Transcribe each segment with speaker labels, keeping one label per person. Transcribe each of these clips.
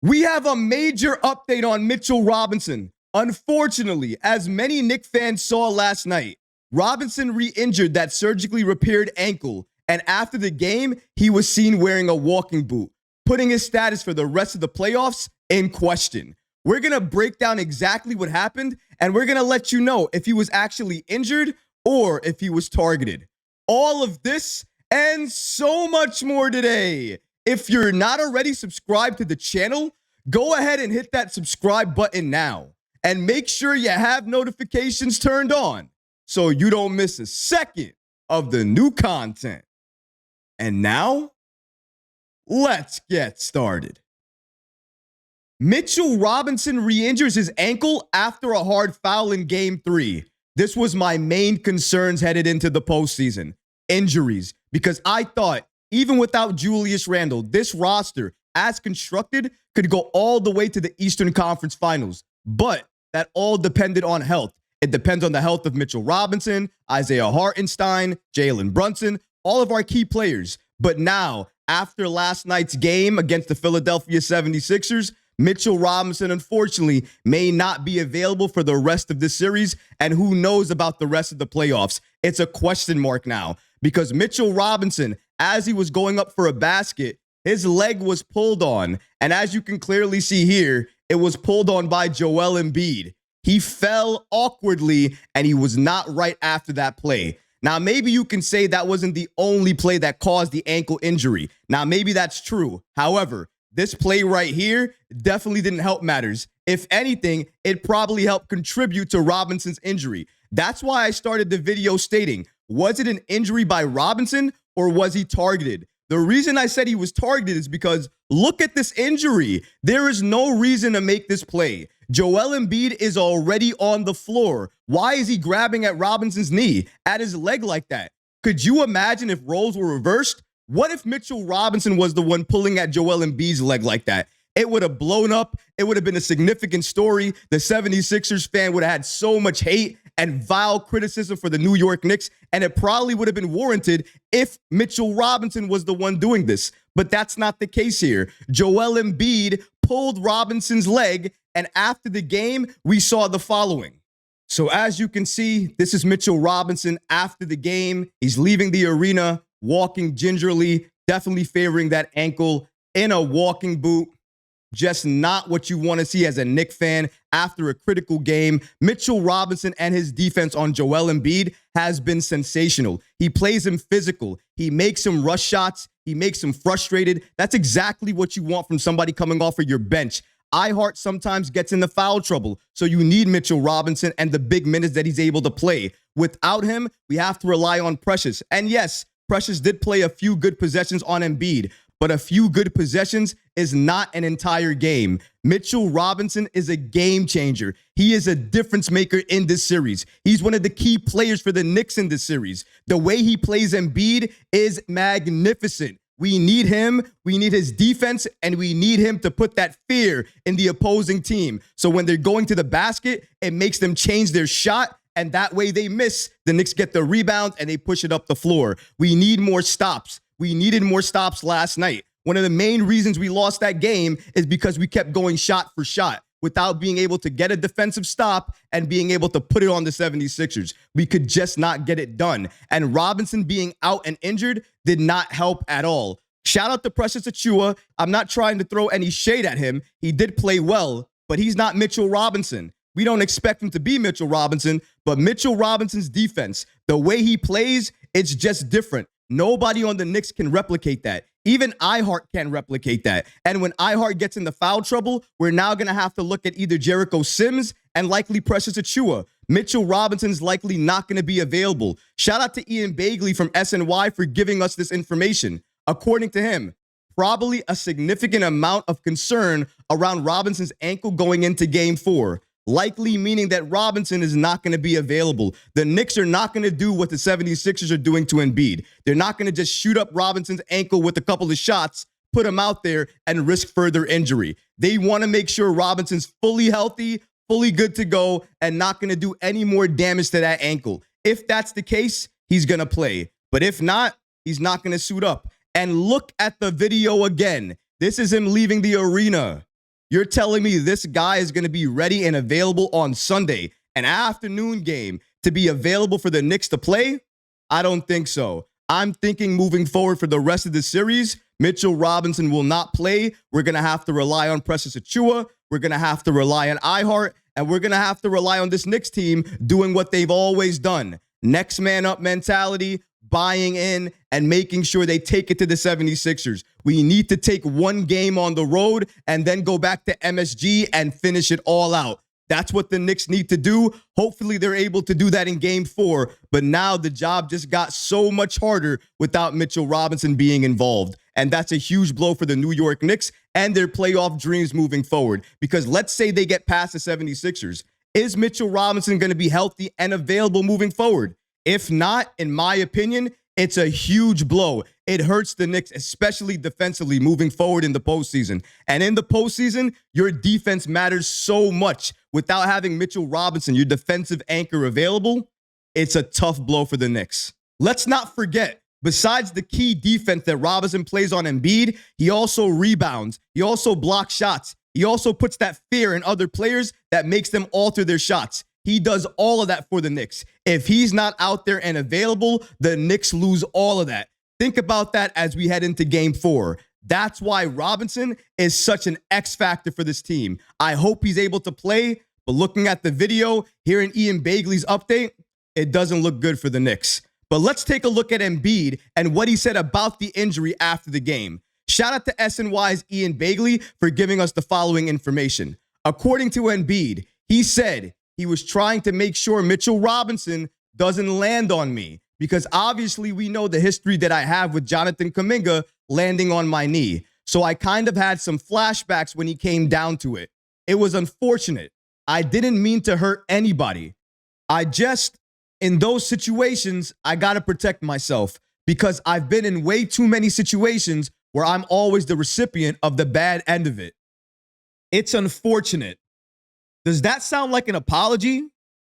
Speaker 1: We have a major update on Mitchell Robinson. Unfortunately, as many Knicks fans saw last night, Robinson re-injured that surgically repaired ankle, and after the game, he was seen wearing a walking boot, putting his status for the rest of the playoffs in question. We're going to break down exactly what happened, and we're going to let you know if he was actually injured or if he was targeted. All of this and so much more today. If you're not already subscribed to the channel, go ahead and hit that subscribe button now. And make sure you have notifications turned on so you don't miss a second of the new content. And now, let's get started. Mitchell Robinson re-injures his ankle after a hard foul in Game 3. This was my main concerns headed into the postseason. Injuries, because I thought, even without Julius Randle, this roster, as constructed, could go all the way to the Eastern Conference Finals. But that all depended on health. It depends on the health of Mitchell Robinson, Isaiah Hartenstein, Jalen Brunson, all of our key players. But now, after last night's game against the Philadelphia 76ers, Mitchell Robinson, unfortunately, may not be available for the rest of this series, and who knows about the rest of the playoffs. It's a question mark now, because Mitchell Robinson, as he was going up for a basket, his leg was pulled on, and as you can clearly see here, it was pulled on by Joel Embiid. He fell awkwardly, and he was not right after that play. Now, maybe you can say that wasn't the only play that caused the ankle injury. Now, maybe that's true. However, this play right here definitely didn't help matters. If anything, it probably helped contribute to Robinson's injury. That's why I started the video stating, was it an injury by Robinson or was he targeted? The reason I said he was targeted is because look at this injury. There is no reason to make this play. Joel Embiid is already on the floor. Why is he grabbing at Robinson's knee, at his leg like that? Could you imagine if roles were reversed? What if Mitchell Robinson was the one pulling at Joel Embiid's leg like that? It would have blown up. It would have been a significant story. The 76ers fan would have had so much hate and vile criticism for the New York Knicks, and it probably would have been warranted if Mitchell Robinson was the one doing this. But that's not the case here. Joel Embiid pulled Robinson's leg, and after the game, we saw the following. So as you can see, this is Mitchell Robinson after the game. He's leaving the arena, walking gingerly, definitely favoring that ankle in a walking boot. Just not what you want to see as a Knicks fan after a critical game. Mitchell Robinson and his defense on Joel Embiid has been sensational. He plays him physical. He makes him rush shots. He makes him frustrated. That's exactly what you want from somebody coming off of your bench. Ihart sometimes gets into foul trouble, so you need Mitchell Robinson and the big minutes that he's able to play. Without him, we have to rely on Precious. And yes, Precious did play a few good possessions on Embiid, but a few good possessions is not an entire game. Mitchell Robinson is a game changer. He is a difference maker in this series. He's one of the key players for the Knicks in this series. The way he plays Embiid is magnificent. We need him, we need his defense, and we need him to put that fear in the opposing team. So when they're going to the basket, it makes them change their shot, and that way they miss. The Knicks get the rebound, and they push it up the floor. We need more stops. We needed more stops last night. One of the main reasons we lost that game is because we kept going shot for shot without being able to get a defensive stop and being able to put it on the 76ers. We could just not get it done. And Robinson being out and injured did not help at all. Shout out to Precious Achiuwa. I'm not trying to throw any shade at him. He did play well, but he's not Mitchell Robinson. We don't expect him to be Mitchell Robinson, but Mitchell Robinson's defense, the way he plays, it's just different. Nobody on the Knicks can replicate that. Even Ihart can't replicate that. And when Ihart gets into foul trouble, we're now going to have to look at either Jericho Sims and likely Precious Achiuwa. Mitchell Robinson's likely not going to be available. Shout out to Ian Bagley from SNY for giving us this information. According to him, probably a significant amount of concern around Robinson's ankle going into Game 4. Likely meaning that Robinson is not going to be available. The Knicks are not going to do what the 76ers are doing to Embiid. They're not going to just shoot up Robinson's ankle with a couple of shots, put him out there, and risk further injury. They want to make sure Robinson's fully healthy, fully good to go, and not going to do any more damage to that ankle. If that's the case, he's going to play. But if not, he's not going to suit up. And look at the video again. This is him leaving the arena. You're telling me this guy is going to be ready and available on Sunday, an afternoon game, to be available for the Knicks to play? I don't think so. I'm thinking moving forward for the rest of the series, Mitchell Robinson will not play. We're going to have to rely on Precious Achiuwa. We're going to have to rely on iHeart. And we're going to have to rely on this Knicks team doing what they've always done. Next man up mentality, buying in, and making sure they take it to the 76ers. We need to take one game on the road and then go back to MSG and finish it all out. That's what the Knicks need to do. Hopefully they're able to do that in game 4. But now the job just got so much harder without Mitchell Robinson being involved. And that's a huge blow for the New York Knicks and their playoff dreams moving forward. Because let's say they get past the 76ers. Is Mitchell Robinson going to be healthy and available moving forward? If not, in my opinion, it's a huge blow. It hurts the Knicks, especially defensively, moving forward in the postseason. And in the postseason, your defense matters so much. Without having Mitchell Robinson, your defensive anchor, available, it's a tough blow for the Knicks. Let's not forget, besides the key defense that Robinson plays on Embiid, he also rebounds. He also blocks shots. He also puts that fear in other players that makes them alter their shots. He does all of that for the Knicks. If he's not out there and available, the Knicks lose all of that. Think about that as we head into game 4. That's why Robinson is such an X factor for this team. I hope he's able to play, but looking at the video, hearing Ian Begley's update, it doesn't look good for the Knicks. But let's take a look at Embiid and what he said about the injury after the game. Shout out to SNY's Ian Begley for giving us the following information. According to Embiid, he said he was trying to make sure Mitchell Robinson doesn't land on me, because obviously we know the history that I have with Jonathan Kuminga landing on my knee. So I kind of had some flashbacks when he came down to it. It was unfortunate. I didn't mean to hurt anybody. In those situations, I got to protect myself, because I've been in way too many situations where I'm always the recipient of the bad end of it. It's unfortunate. Does that sound like an apology?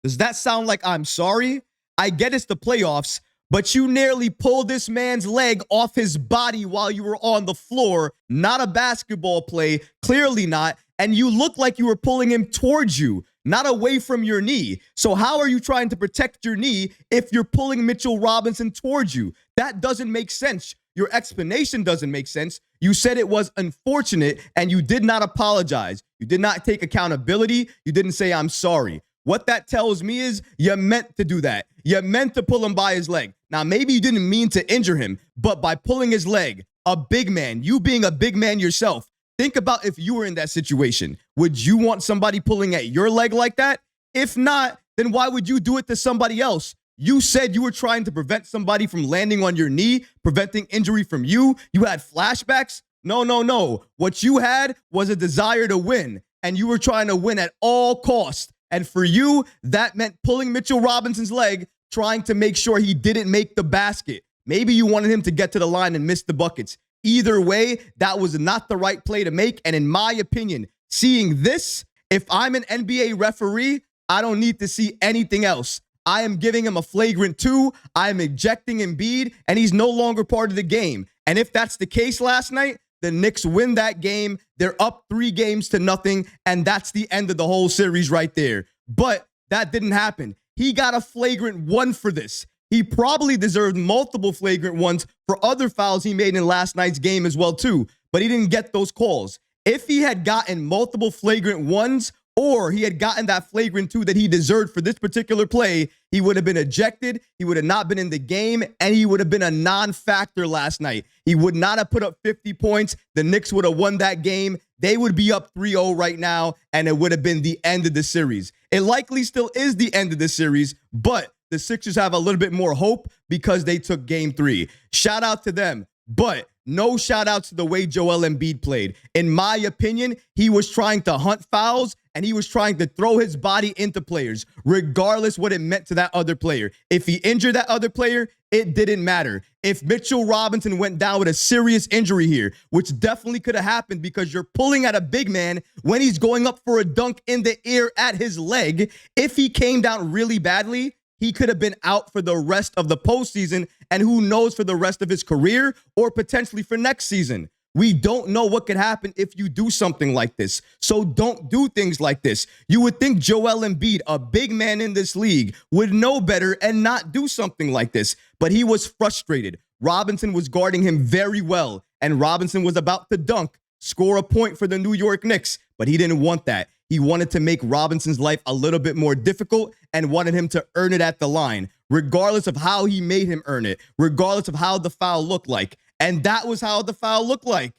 Speaker 1: Does that sound like I'm sorry? I get it's the playoffs, but you nearly pulled this man's leg off his body while you were on the floor. Not a basketball play, clearly not. And you look like you were pulling him towards you, not away from your knee. So how are you trying to protect your knee if you're pulling Mitchell Robinson towards you? That doesn't make sense. Your explanation doesn't make sense. You said it was unfortunate and you did not apologize. You did not take accountability. You didn't say, I'm sorry. What that tells me is you meant to do that. You meant to pull him by his leg. Now, maybe you didn't mean to injure him, but by pulling his leg, a big man, you being a big man yourself, think about if you were in that situation. Would you want somebody pulling at your leg like that? If not, then why would you do it to somebody else? You said you were trying to prevent somebody from landing on your knee, preventing injury from you. You had flashbacks. No. What you had was a desire to win, and you were trying to win at all costs. And for you, that meant pulling Mitchell Robinson's leg, trying to make sure he didn't make the basket. Maybe you wanted him to get to the line and miss the buckets. Either way, that was not the right play to make. And in my opinion, seeing this, if I'm an NBA referee, I don't need to see anything else. I am giving him a flagrant 2. I am ejecting Embiid, and he's no longer part of the game. And if that's the case last night, the Knicks win that game. They're up 3-0, and that's the end of the whole series right there. But that didn't happen. He got a flagrant 1 for this. He probably deserved multiple flagrant 1s for other fouls he made in last night's game as well, too. But he didn't get those calls. If he had gotten multiple flagrant 1s, or he had gotten that flagrant 2 that he deserved for this particular play, he would have been ejected, he would have not been in the game, and he would have been a non-factor last night. He would not have put up 50 points. The Knicks would have won that game. They would be up 3-0 right now, and it would have been the end of the series. It likely still is the end of the series, but the Sixers have a little bit more hope because they took game 3. Shout out to them, but no shout outs to the way Joel Embiid played. In my opinion, he was trying to hunt fouls and he was trying to throw his body into players, regardless what it meant to that other player. If he injured that other player, it didn't matter. If Mitchell Robinson went down with a serious injury here, which definitely could have happened because you're pulling at a big man when he's going up for a dunk in the air at his leg, if he came down really badly, he could have been out for the rest of the postseason and who knows for the rest of his career or potentially for next season. We don't know what could happen if you do something like this. So don't do things like this. You would think Joel Embiid, a big man in this league, would know better and not do something like this. But he was frustrated. Robinson was guarding him very well, and Robinson was about to dunk, score a point for the New York Knicks, but he didn't want that. He wanted to make Robinson's life a little bit more difficult and wanted him to earn it at the line, regardless of how he made him earn it, regardless of how the foul looked like. And that was how the foul looked like.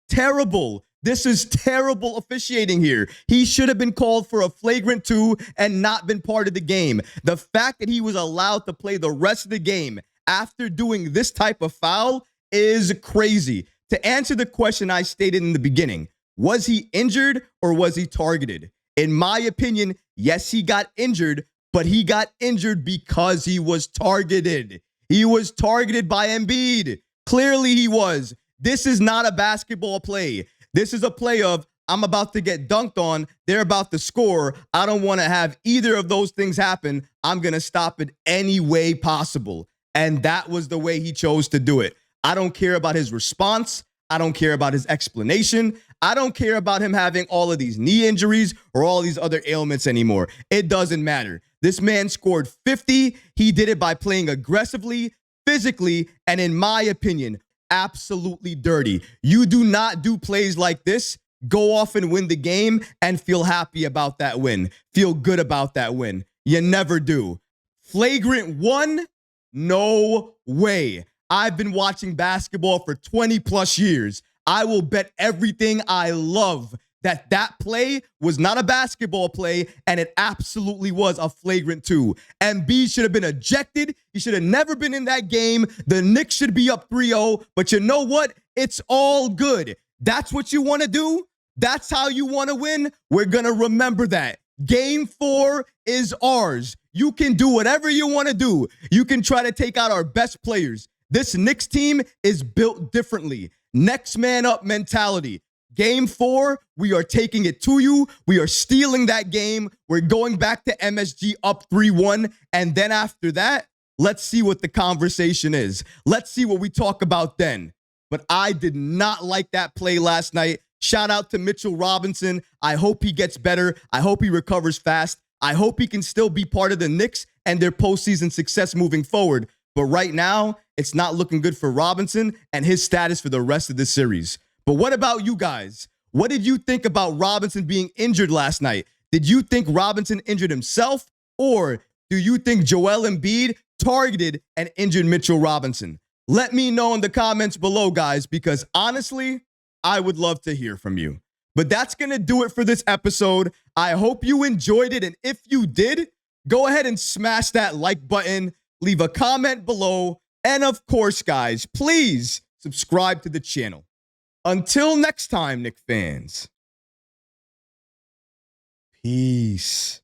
Speaker 1: Terrible. This is terrible officiating here. He should have been called for a flagrant 2 and not been part of the game. The fact that he was allowed to play the rest of the game after doing this type of foul is crazy. To answer the question I stated in the beginning, was he injured or was he targeted? In my opinion, yes, he got injured, but he got injured because he was targeted. He was targeted by Embiid. Clearly he was. This is not a basketball play. This is a play of, I'm about to get dunked on. They're about to score. I don't want to have either of those things happen. I'm going to stop it any way possible. And that was the way he chose to do it. I don't care about his response. I don't care about his explanation. I don't care about him having all of these knee injuries or all these other ailments anymore. It doesn't matter. This man scored 50. He did it by playing aggressively, physically, and in my opinion, absolutely dirty. You do not do plays like this, go off and win the game, and feel happy about that win. Feel good about that win. You never do. Flagrant 1? No way. I've been watching basketball for 20 plus years. I will bet everything I love that that play was not a basketball play, and it absolutely was a flagrant 2. Embiid should have been ejected. He should have never been in that game. The Knicks should be up 3-0, but you know what? It's all good. That's what you want to do? That's how you want to win? We're going to remember that. Game 4 is ours. You can do whatever you want to do. You can try to take out our best players. This Knicks team is built differently. Next man up mentality. Game 4, we are taking it to you. We are stealing that game. We're going back to MSG up 3-1. And then after that, let's see what the conversation is. Let's see what we talk about then. But I did not like that play last night. Shout out to Mitchell Robinson. I hope he gets better. I hope he recovers fast. I hope he can still be part of the Knicks and their postseason success moving forward. But right now, it's not looking good for Robinson and his status for the rest of the series. But what about you guys? What did you think about Robinson being injured last night? Did you think Robinson injured himself? Or do you think Joel Embiid targeted and injured Mitchell Robinson? Let me know in the comments below, guys, because honestly, I would love to hear from you. But that's going to do it for this episode. I hope you enjoyed it. And if you did, go ahead and smash that like button, leave a comment below. And of course, guys, please subscribe to the channel. Until next time, Knicks fans. Peace.